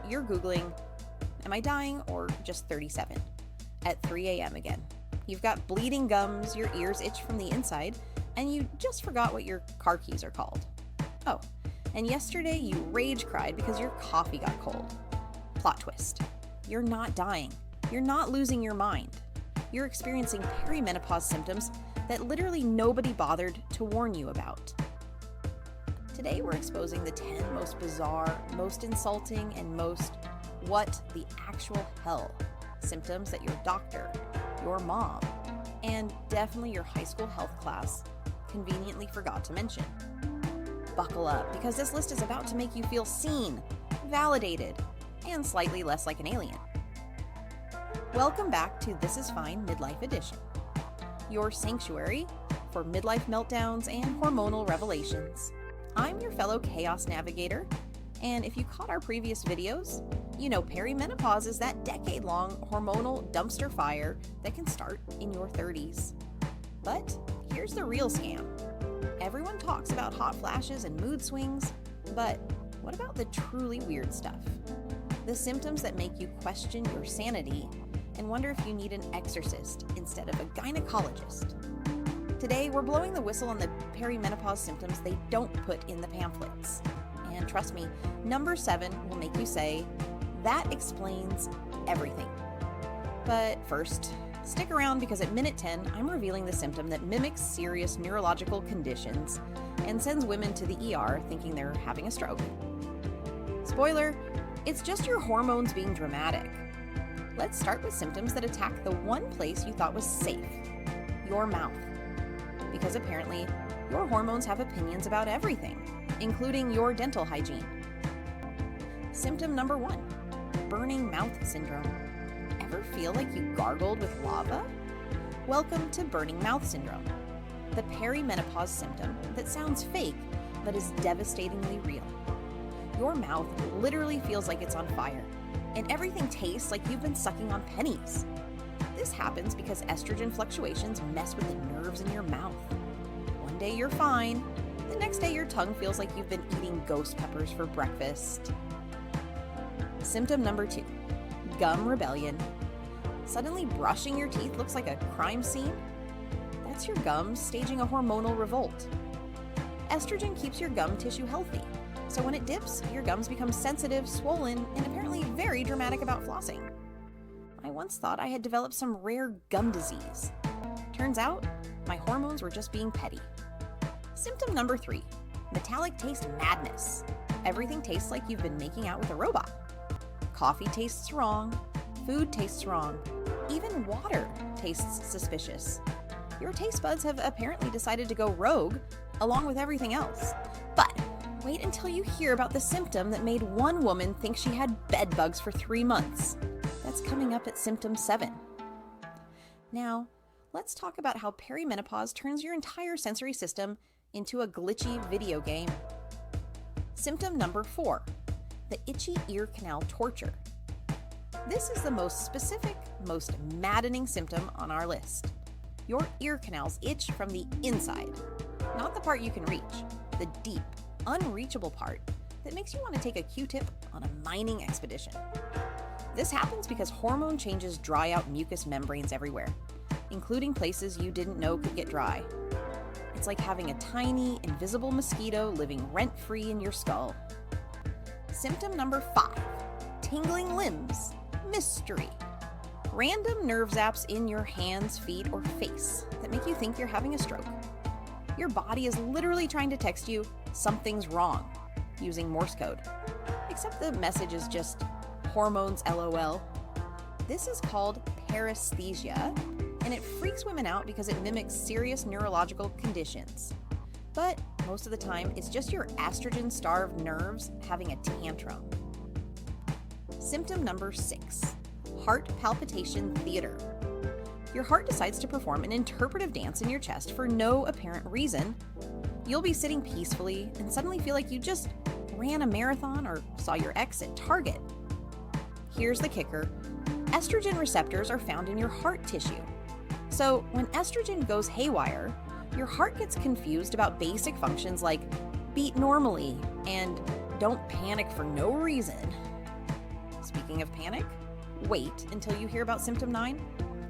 you're Googling, am I dying or just 37? At 3 a.m. again. You've got bleeding gums, your ears itch from the inside, and you just forgot what your car keys are called. Oh, and yesterday you rage cried because your coffee got cold. Plot twist. You're not dying. You're not losing your mind. You're experiencing perimenopause symptoms that literally nobody bothered to warn you about. Today we're exposing the 10 most bizarre, most insulting, and most what the actual hell symptoms that your doctor, your mom, and definitely your high school health class conveniently forgot to mention. Buckle up, because this list is about to make you feel seen, validated, and slightly less like an alien. Welcome back to This Is Fine Midlife Edition, your sanctuary for midlife meltdowns and hormonal revelations. I'm your fellow chaos navigator, and if you caught our previous videos, you know perimenopause is that decade-long hormonal dumpster fire that can start in your 30s. But here's the real scam. Everyone talks about hot flashes and mood swings, but what about the truly weird stuff? The symptoms that make you question your sanity and wonder if you need an exorcist instead of a gynecologist. Today, we're blowing the whistle on the perimenopause symptoms they don't put in the pamphlets. And trust me, number 7 will make you say, that explains everything. But first, stick around because at minute 10, I'm revealing the symptom that mimics serious neurological conditions and sends women to the ER thinking they're having a stroke. Spoiler, it's just your hormones being dramatic. Let's start with symptoms that attack the one place you thought was safe, your mouth. Because apparently, your hormones have opinions about everything, including your dental hygiene. Symptom number 1, burning mouth syndrome. Ever feel like you gargled with lava? Welcome to burning mouth syndrome, the perimenopause symptom that sounds fake but is devastatingly real. Your mouth literally feels like it's on fire, and everything tastes like you've been sucking on pennies. This happens because estrogen fluctuations mess with the nerves in your mouth. One day you're fine, the next day your tongue feels like you've been eating ghost peppers for breakfast. Symptom number 2, gum rebellion. Suddenly brushing your teeth looks like a crime scene? That's your gums staging a hormonal revolt. Estrogen keeps your gum tissue healthy, so when it dips, your gums become sensitive, swollen, and apparently very dramatic about flossing. I once thought I had developed some rare gum disease. Turns out, my hormones were just being petty. Symptom number 3, metallic taste madness. Everything tastes like you've been making out with a robot. Coffee tastes wrong, food tastes wrong, even water tastes suspicious. Your taste buds have apparently decided to go rogue, along with everything else. But wait until you hear about the symptom that made one woman think she had bed bugs for 3 months. That's coming up at symptom 7. Now, let's talk about how perimenopause turns your entire sensory system into a glitchy video game. Symptom number 4, the itchy ear canal torture. This is the most specific, most maddening symptom on our list. Your ear canals itch from the inside, not the part you can reach, the deep, unreachable part that makes you want to take a Q-tip on a mining expedition. This happens because hormone changes dry out mucous membranes everywhere, including places you didn't know could get dry. It's like having a tiny, invisible mosquito living rent-free in your skull. Symptom number 5, tingling limbs, mystery. Random nerve zaps in your hands, feet, or face that make you think you're having a stroke. Your body is literally trying to text you, something's wrong, using Morse code. Except the message is just, hormones LOL. This is called paresthesia, and it freaks women out because it mimics serious neurological conditions. But most of the time, it's just your estrogen-starved nerves having a tantrum. Symptom number 6, heart palpitation theater. Your heart decides to perform an interpretive dance in your chest for no apparent reason. You'll be sitting peacefully and suddenly feel like you just ran a marathon or saw your ex at Target. Here's the kicker. Estrogen receptors are found in your heart tissue. So when estrogen goes haywire, your heart gets confused about basic functions like beat normally and don't panic for no reason. Speaking of panic, wait until you hear about symptom 9,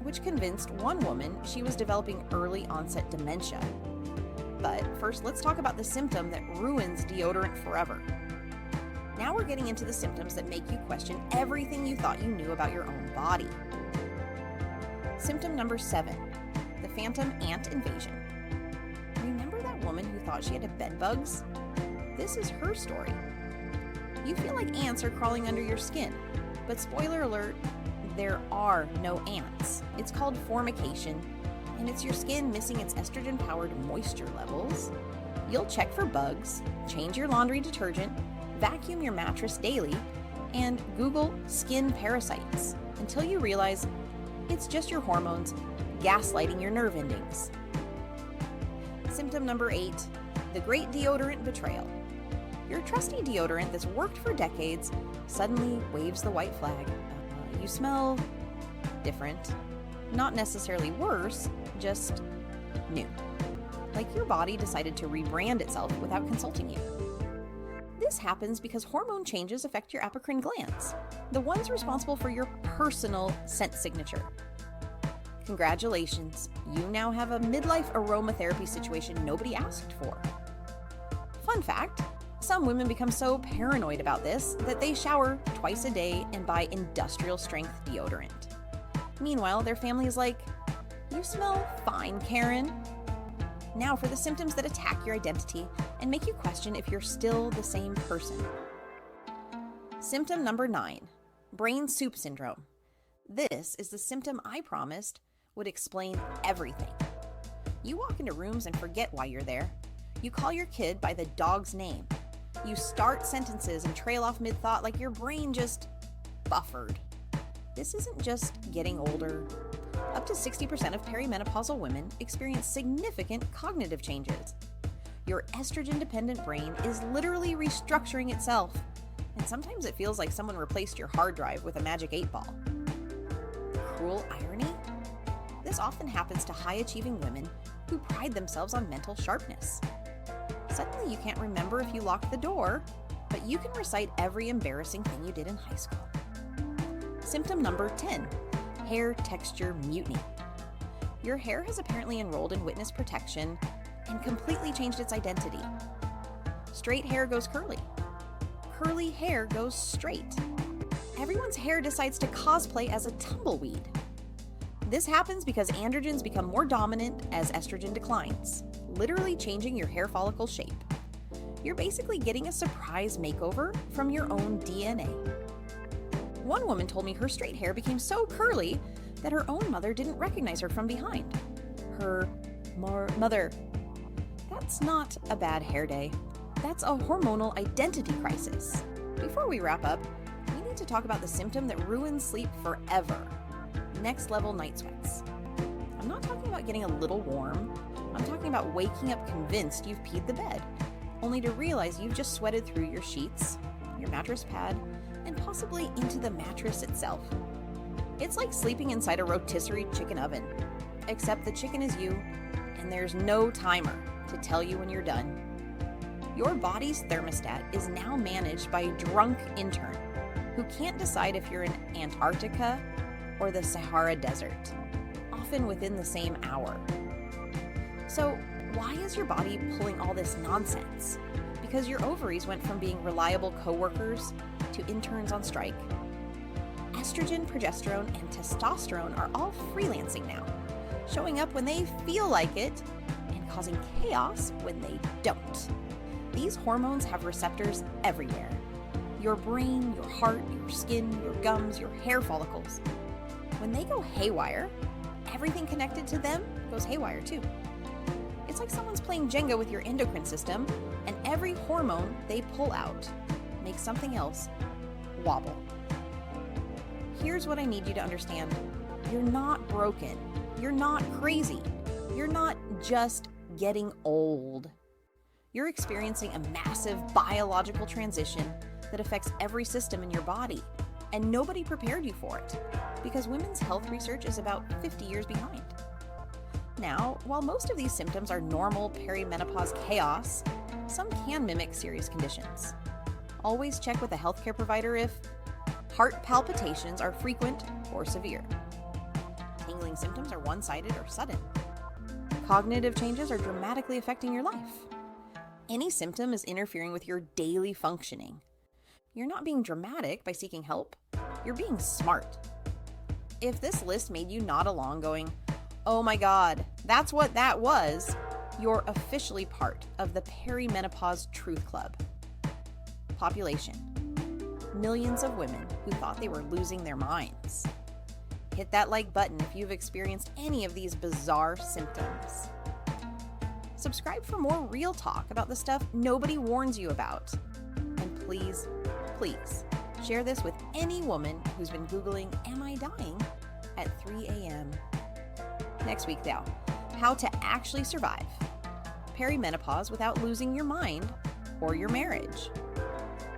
which convinced one woman she was developing early onset dementia. But first, let's talk about the symptom that ruins deodorant forever. Now we're getting into the symptoms that make you question everything you thought you knew about your own body. Symptom number 7, the phantom ant invasion. Remember that woman who thought she had bed bugs? This is her story. You feel like ants are crawling under your skin, but spoiler alert, there are no ants. It's called formication, and it's your skin missing its estrogen-powered moisture levels. You'll check for bugs, change your laundry detergent, vacuum your mattress daily, and Google skin parasites until you realize it's just your hormones gaslighting your nerve endings. Symptom number 8, the great deodorant betrayal. Your trusty deodorant that's worked for decades suddenly waves the white flag. You smell different. Not necessarily worse, just new. Like your body decided to rebrand itself without consulting you. This happens because hormone changes affect your apocrine glands, the ones responsible for your personal scent signature. Congratulations, you now have a midlife aromatherapy situation nobody asked for. Fun fact, some women become so paranoid about this that they shower twice a day and buy industrial strength deodorant. Meanwhile, their family is like, "You smell fine, Karen." Now for the symptoms that attack your identity and make you question if you're still the same person. Symptom number 9, brain soup syndrome. This is the symptom I promised would explain everything. You walk into rooms and forget why you're there. You call your kid by the dog's name. You start sentences and trail off mid-thought like your brain just buffered. This isn't just getting older. Up to 60% of perimenopausal women experience significant cognitive changes. Your estrogen-dependent brain is literally restructuring itself, and sometimes it feels like someone replaced your hard drive with a magic 8-ball. Cruel irony? This often happens to high-achieving women who pride themselves on mental sharpness. Suddenly you can't remember if you locked the door, but you can recite every embarrassing thing you did in high school. Symptom number 10, hair texture mutiny. Your hair has apparently enrolled in witness protection and completely changed its identity. Straight hair goes curly. Curly hair goes straight. Everyone's hair decides to cosplay as a tumbleweed. This happens because androgens become more dominant as estrogen declines, literally changing your hair follicle shape. You're basically getting a surprise makeover from your own DNA. One woman told me her straight hair became so curly that her own mother didn't recognize her from behind. Her mother. That's not a bad hair day. That's a hormonal identity crisis. Before we wrap up, we need to talk about the symptom that ruins sleep forever. Next level night sweats. I'm not talking about getting a little warm. I'm talking about waking up convinced you've peed the bed, only to realize you've just sweated through your sheets, your mattress pad, and possibly into the mattress itself. It's like sleeping inside a rotisserie chicken oven, except the chicken is you, and there's no timer to tell you when you're done. Your body's thermostat is now managed by a drunk intern who can't decide if you're in Antarctica or the Sahara Desert, often within the same hour. So why is your body pulling all this nonsense? Because your ovaries went from being reliable coworkers to interns on strike. Estrogen, progesterone, and testosterone are all freelancing now, showing up when they feel like it and causing chaos when they don't. These hormones have receptors everywhere. Your brain, your heart, your skin, your gums, your hair follicles. When they go haywire, everything connected to them goes haywire too. It's like someone's playing Jenga with your endocrine system, and every hormone they pull out makes something else wobble. Here's what I need you to understand. You're not broken. You're not crazy. You're not just getting old. You're experiencing a massive biological transition that affects every system in your body, and nobody prepared you for it, because women's health research is about 50 years behind. Now, while most of these symptoms are normal perimenopause chaos, some can mimic serious conditions. Always check with a healthcare provider if Heart palpitations are frequent or severe. Tingling symptoms are one-sided or sudden. Cognitive changes are dramatically affecting your life. Any symptom is interfering with your daily functioning. You're not being dramatic by seeking help. You're being smart. If this list made you nod along going, "Oh my God, that's what that was," you're officially part of the Perimenopause Truth Club. Population: millions of women who thought they were losing their minds. Hit that like button if you've experienced any of these bizarre symptoms. Subscribe for more real talk about the stuff nobody warns you about. And please, please, share this with any woman who's been Googling, "Am I dying?" at 3 a.m. Next week, though, how to actually survive perimenopause without losing your mind or your marriage.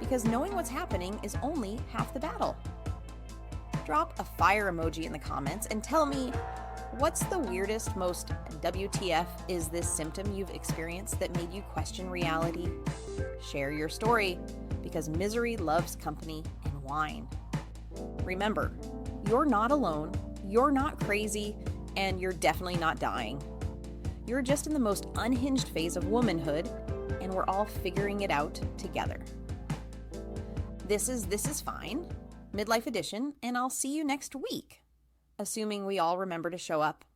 Because knowing what's happening is only half the battle. Drop a fire emoji in the comments and tell me, what's the weirdest, most WTF is this symptom you've experienced that made you question reality? Share your story, because misery loves company and wine. Remember, you're not alone, you're not crazy, and you're definitely not dying. You're just in the most unhinged phase of womanhood, and we're all figuring it out together. This is fine. Midlife Edition, and I'll see you next week, assuming we all remember to show up.